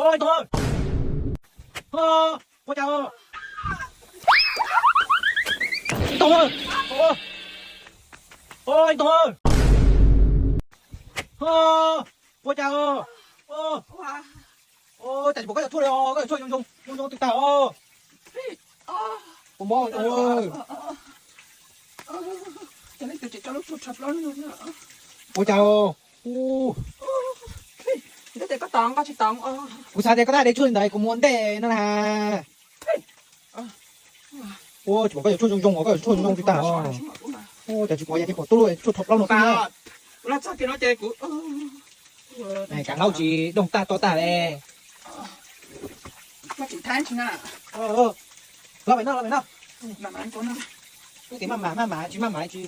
ôi Tùng ơi. Ôi chào ơi. Tùng ơi. Ôi Tùng ơi. Ôi chào ơi. Ôi tại một cái thua rồi, cái thua dùng tự tạo. Tùng ơi, Tùng ơi. Cho nên tôi cho lúc chụp chụp lớn luôn nữa. Ôi chào. Để có tòng có chỉ tòng. Ủa sao đây có đây chua này cũng muốn để nó là. Ôi chỉ có cái chua dùng cái chua dùng tự tạo. Ôi tại chỉ có cái của tôi chua thọc lâu nó kia. Nó sao kia nó chơi của. Này cả lâu chỉ đồng ta to ta đây. Nó chỉ tháng chứ nè. Lo mày nó. Làm ăn của nó. Cái mà chỉ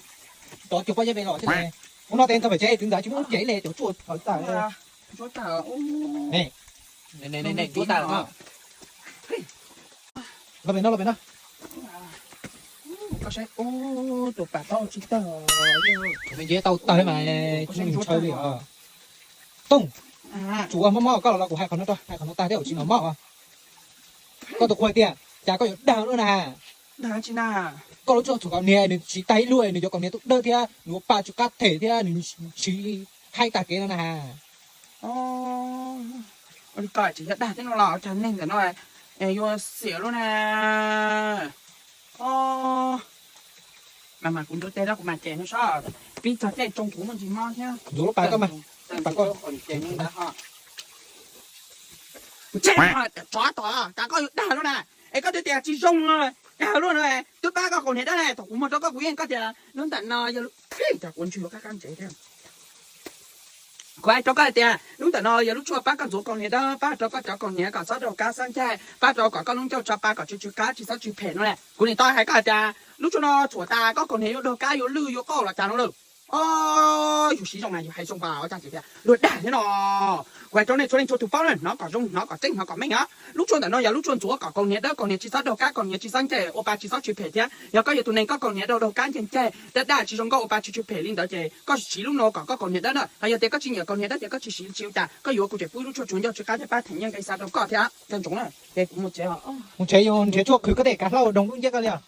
đó chụp qua giấy về rồi thế này. Muốn nó tên tao phải chơi đứng đó chứ muốn giấy lên chỗ chuột ở tại đây. Chúa tao. Này, chúa tao đó. Lo mày nó. Có sẽ tụi bà tao chỉ tao. Mình dễ tao đấy mà mình chơi đi à. Tung. Chủ ông mò có là của hai con nó ta đấy ở trên nó mò. Có tụi khoai tiền, chả có đào nữa nè. Đào chứ nè. Có lúc cho chủ con nè, nên chỉ tay lui nên cho con nè tụi đơ thia, nó ba chú cắt thể thia, nên chỉ hai ta cái nó nè. Ôi cởi chỉ đào thế nó lọ cho nên là nó là vô xỉu luôn nè. Mà cũng đôi tay đó của mà trẻ nó sao? Vì cho trẻ trong cũng mình chỉ mong nhá. Dù lúc bà có mà, bà có. Chết mà chó tỏ, ta có đào luôn nè. Ê có đứa trẻ chỉ rung rồi. Đào luôn rồi. Tôi ba có còn hết đó này, tôi cũng mà tôi có quyền có thể nó tận giờ lúc chả cuốn chưa các con trẻ theo. Quay cho cái tiền, lúc tận giờ lúc chua ba con rủ còn hết đó, ba cho còn nhẹ cả sáu đầu cá sang chai, ba cho cả con lúc cho ba cả chú cá chỉ sáu chú phèn nữa nè. Của này tôi hay cả tiền, lúc cho nó chua ta có còn hết đồ cá vô lư vô câu là chả nó được. Dù xí trong này dù hay xong vào trang chỉ thế, luật đảng thế nó. Quay cho nên cho tụi bao này nó có rung, nó có tinh, nó có mấy á. Lúc chua tận giờ lúc chua chúa có còn hết đó, còn hết chỉ sáu đầu cá, còn hết chỉ sang chai, ô ba chỉ sáu chú phèn thế. Giờ có giờ tụi này có còn hết đầu cá trên chai, đã chỉ trong có ô ba chú phèn lên đó chai, có chỉ lúc nó có còn hết đó nữa. Hay giờ có chỉ nhiều còn hết đó, có chỉ chiếu ta, có dù có thể vui lúc chua chúng cho chú cá để ba thành nhân cái sao đâu có thế á, chân chúng này, đây cũng một chế hả? Một chế chuột cứ có thể cả lâu đồng cũng chết cái liền.